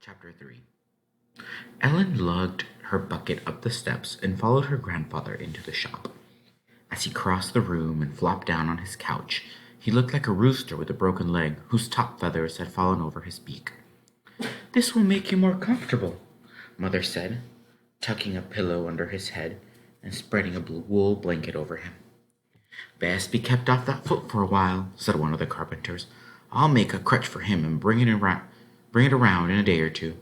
Chapter 3. Ellen lugged her bucket up the steps and followed her grandfather into the shop. As he crossed the room and flopped down on his couch, he looked like a rooster with a broken leg whose top feathers had fallen over his beak. "This will make you more comfortable," Mother said, tucking a pillow under his head and spreading a wool blanket over him. "Best be kept off that foot for a while," said one of the carpenters. "I'll make a crutch for him and bring it around in a day or two."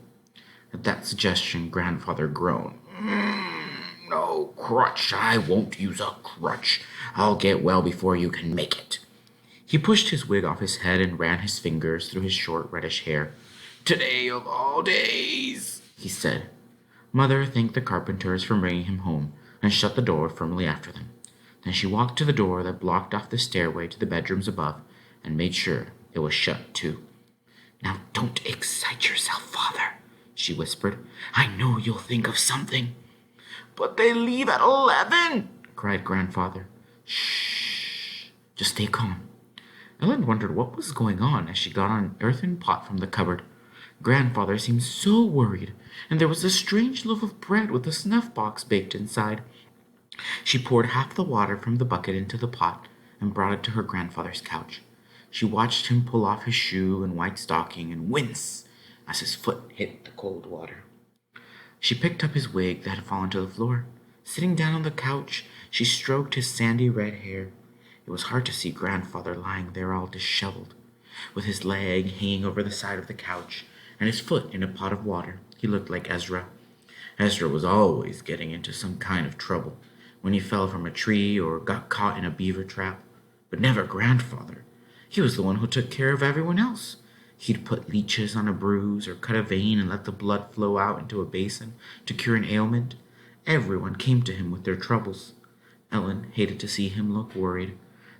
At that suggestion, Grandfather groaned. No crutch. I won't use a crutch. I'll get well before you can make it." He pushed his wig off his head and ran his fingers through his short reddish hair. "Today of all days," he said. Mother thanked the carpenters for bringing him home and shut the door firmly after them. Then she walked to the door that blocked off the stairway to the bedrooms above and made sure it was shut too. "Now don't excite yourself, Father," she whispered. "I know you'll think of something." "But they leave at 11," cried Grandfather. "Shh, just stay calm." Ellen wondered what was going on as she got an earthen pot from the cupboard. Grandfather seemed so worried, and there was a strange loaf of bread with a snuff box baked inside. She poured half the water from the bucket into the pot and brought it to her grandfather's couch. She watched him pull off his shoe and white stocking and wince as his foot hit the cold water. She picked up his wig that had fallen to the floor. Sitting down on the couch, she stroked his sandy red hair. It was hard to see Grandfather lying there all disheveled, with his leg hanging over the side of the couch and his foot in a pot of water. He looked like Ezra. Ezra was always getting into some kind of trouble when he fell from a tree or got caught in a beaver trap, but never Grandfather. He was the one who took care of everyone else. He'd put leeches on a bruise or cut a vein and let the blood flow out into a basin to cure an ailment. Everyone came to him with their troubles. Ellen hated to see him look worried.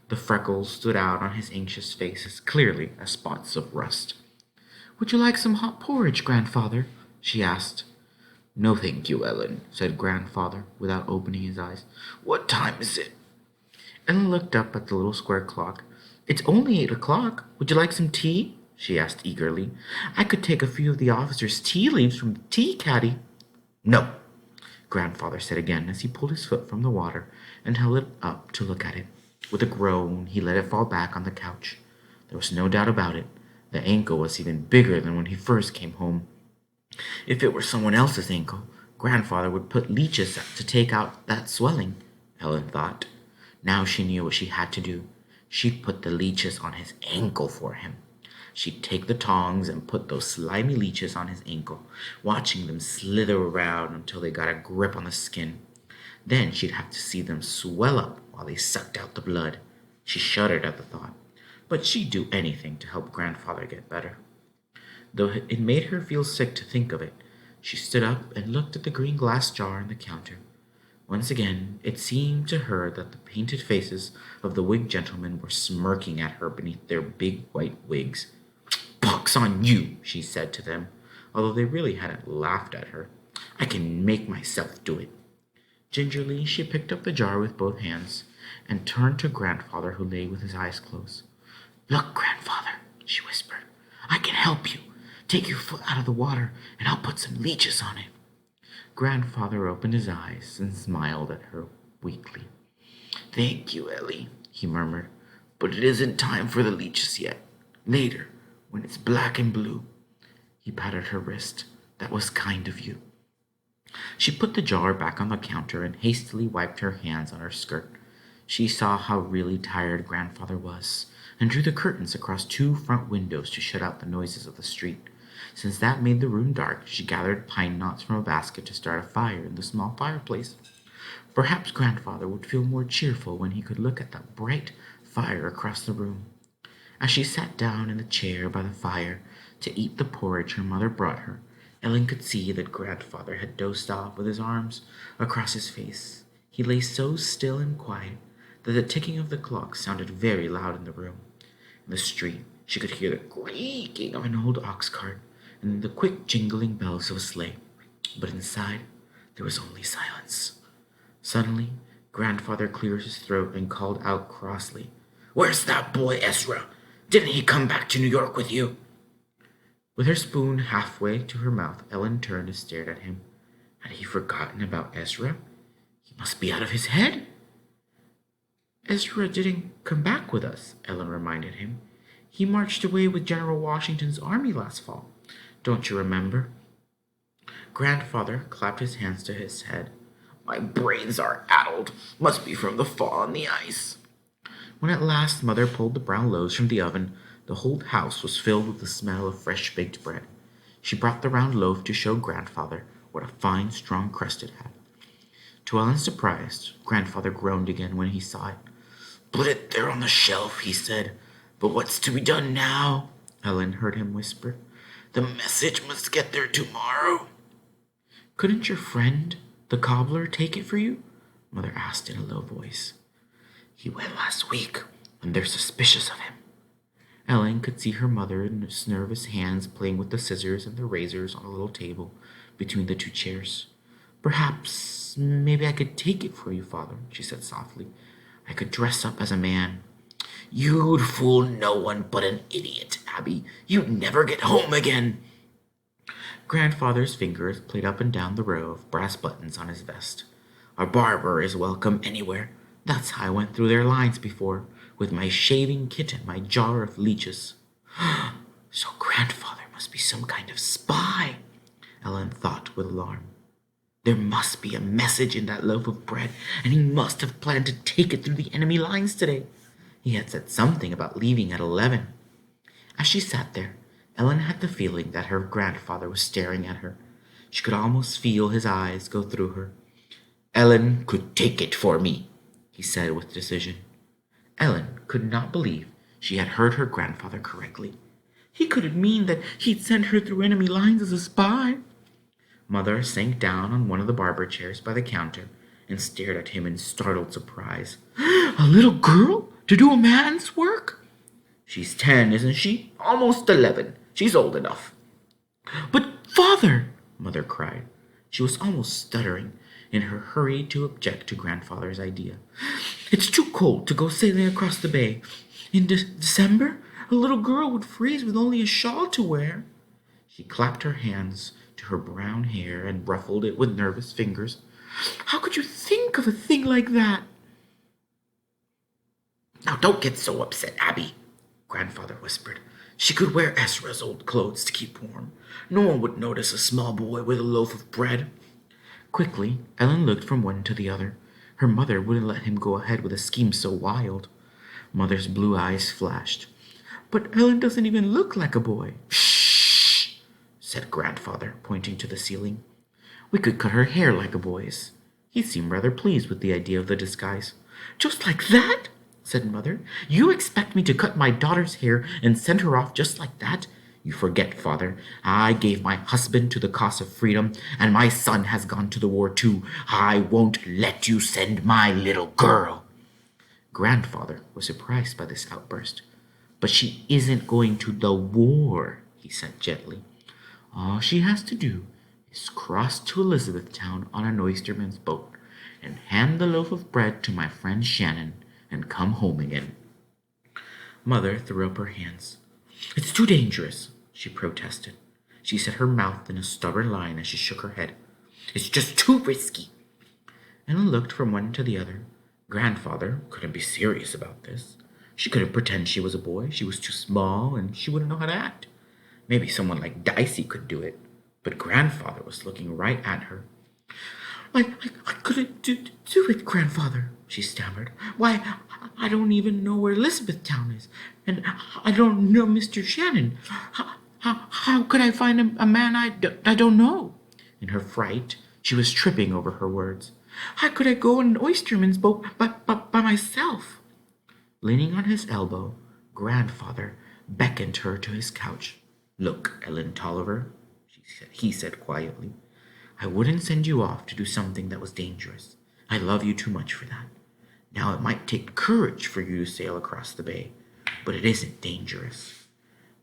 The freckles stood out on his anxious face as clearly as spots of rust. "Would you like some hot porridge, Grandfather?" she asked. "No, thank you, Ellen," said Grandfather without opening his eyes. "What time is it?" Ellen looked up at the little square clock. "It's only 8 o'clock. Would you like some tea?" she asked eagerly. "I could take a few of the officers' tea leaves from the tea caddy." "No," Grandfather said again as he pulled his foot from the water and held it up to look at it. With a groan, he let it fall back on the couch. There was no doubt about it. The ankle was even bigger than when he first came home. If it were someone else's ankle, Grandfather would put leeches to take out that swelling, Ellen thought. Now she knew what she had to do. She'd put the leeches on his ankle for him. She'd take the tongs and put those slimy leeches on his ankle, watching them slither around until they got a grip on the skin. Then she'd have to see them swell up while they sucked out the blood. She shuddered at the thought, but she'd do anything to help Grandfather get better. Though it made her feel sick to think of it, she stood up and looked at the green glass jar on the counter. Once again, it seemed to her that the painted faces of the wig gentlemen were smirking at her beneath their big white wigs. "Pox on you," she said to them, although they really hadn't laughed at her. "I can make myself do it." Gingerly, she picked up the jar with both hands and turned to Grandfather, who lay with his eyes closed. "Look, Grandfather," she whispered. "I can help you. Take your foot out of the water, and I'll put some leeches on it." Grandfather opened his eyes and smiled at her weakly. "Thank you, Ellie," he murmured, "but it isn't time for the leeches yet. Later, when it's black and blue." He patted her wrist. "That was kind of you." She put the jar back on the counter and hastily wiped her hands on her skirt. She saw how really tired Grandfather was and drew the curtains across 2 front windows to shut out the noises of the street. Since that made the room dark, she gathered pine knots from a basket to start a fire in the small fireplace. Perhaps Grandfather would feel more cheerful when he could look at that bright fire across the room. As she sat down in the chair by the fire to eat the porridge her mother brought her, Ellen could see that Grandfather had dozed off with his arms across his face. He lay so still and quiet that the ticking of the clock sounded very loud in the room. In the street, she could hear the creaking of an old ox cart and the quick jingling bells of a sleigh. But inside, there was only silence. Suddenly, Grandfather cleared his throat and called out crossly, "Where's that boy Ezra? Didn't he come back to New York with you?" With her spoon halfway to her mouth, Ellen turned and stared at him. Had he forgotten about Ezra? He must be out of his head. Ezra didn't come back with us, Ellen reminded him. He marched away with General Washington's army last fall. Don't you remember? Grandfather clapped his hands to his head. My brains are addled. Must be from the fall on the ice. When at last Mother pulled the brown loaves from the oven, the whole house was filled with the smell of fresh baked bread. She brought the round loaf to show Grandfather what a fine, strong crust it had. To Ellen's surprise, Grandfather groaned again when he saw it. Put it there on the shelf, he said. But what's to be done now? Ellen heard him whisper. The message must get there tomorrow. Couldn't your friend, the cobbler, take it for you? Mother asked in a low voice. He went last week, and they're suspicious of him. Ellen could see her mother's nervous hands playing with the scissors and the razors on a little table between the two chairs. Perhaps, maybe I could take it for you, Father, she said softly. I could dress up as a man. You'd fool no one but an idiot, Abby. You'd never get home again. Grandfather's fingers played up and down the row of brass buttons on his vest. A barber is welcome anywhere. That's how I went through their lines before, with my shaving kit and my jar of leeches. So Grandfather must be some kind of spy, Ellen thought with alarm. There must be a message in that loaf of bread, and he must have planned to take it through the enemy lines today. He had said something about leaving at 11. As she sat there, Ellen had the feeling that her grandfather was staring at her. She could almost feel his eyes go through her. Ellen could take it for me, he said with decision. Ellen could not believe she had heard her grandfather correctly. He couldn't mean that he'd sent her through enemy lines as a spy. Mother sank down on one of the barber chairs by the counter and stared at him in startled surprise. A little girl? To do a man's work? She's 10, isn't she? Almost 11. She's old enough. But, Father, Mother cried. She was almost stuttering in her hurry to object to Grandfather's idea. It's too cold to go sailing across the bay. In December, a little girl would freeze with only a shawl to wear. She clapped her hands to her brown hair and ruffled it with nervous fingers. How could you think of a thing like that? Now don't get so upset, Abby, Grandfather whispered. She could wear Ezra's old clothes to keep warm. No one would notice a small boy with a loaf of bread. Quickly, Ellen looked from one to the other. Her mother wouldn't let him go ahead with a scheme so wild. Mother's blue eyes flashed. But Ellen doesn't even look like a boy. Shh, said Grandfather, pointing to the ceiling. We could cut her hair like a boy's. He seemed rather pleased with the idea of the disguise. Just like that? Said Mother. You expect me to cut my daughter's hair and send her off just like that? You forget, Father. I gave my husband to the cause of freedom, and my son has gone to the war too. I won't let you send my little girl. Grandfather was surprised by this outburst. But she isn't going to the war, he said gently. All she has to do is cross to Elizabethtown on an oysterman's boat and hand the loaf of bread to my friend Shannon and come home again. Mother threw up her hands. It's too dangerous, she protested. She set her mouth in a stubborn line as she shook her head. It's just too risky. Ellen looked from one to the other. Grandfather couldn't be serious about this. She couldn't pretend she was a boy. She was too small, and she wouldn't know how to act. Maybe someone like Dicey could do it, but Grandfather was looking right at her. I couldn't do it, Grandfather, she stammered. Why, I don't even know where Elizabethtown is, and I don't know Mr. Shannon. How could I find a man I don't know? In her fright, she was tripping over her words. How could I go in an oysterman's boat by myself? Leaning on his elbow, Grandfather beckoned her to his couch. Look, Ellen Tolliver, he said quietly. I wouldn't send you off to do something that was dangerous. I love you too much for that. Now it might take courage for you to sail across the bay, but it isn't dangerous.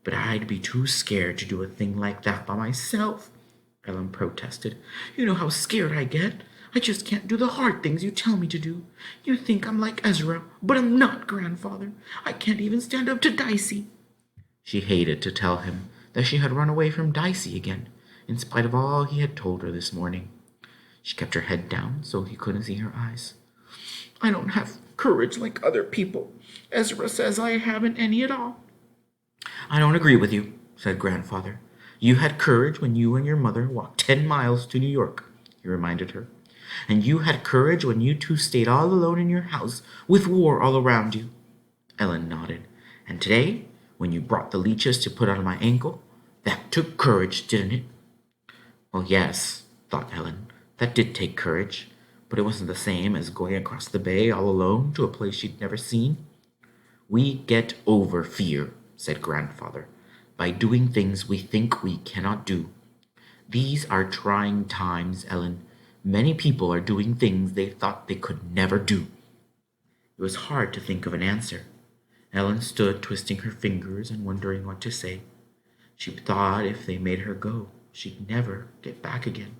But I'd be too scared to do a thing like that by myself, Ellen protested. You know how scared I get. I just can't do the hard things you tell me to do. You think I'm like Ezra, but I'm not, Grandfather. I can't even stand up to Dicey. She hated to tell him that she had run away from Dicey again, in spite of all he had told her this morning. She kept her head down so he couldn't see her eyes. I don't have courage like other people. Ezra says I haven't any at all. I don't agree with you, said Grandfather. You had courage when you and your mother walked 10 miles to New York, he reminded her. And you had courage when you two stayed all alone in your house with war all around you. Ellen nodded. And today, when you brought the leeches to put on my ankle, that took courage, didn't it? Well, yes, thought Ellen. That did take courage, but it wasn't the same as going across the bay all alone to a place she'd never seen. We get over fear, said Grandfather, by doing things we think we cannot do. These are trying times, Ellen. Many people are doing things they thought they could never do. It was hard to think of an answer. Ellen stood twisting her fingers and wondering what to say. She thought if they made her go, she'd never get back again.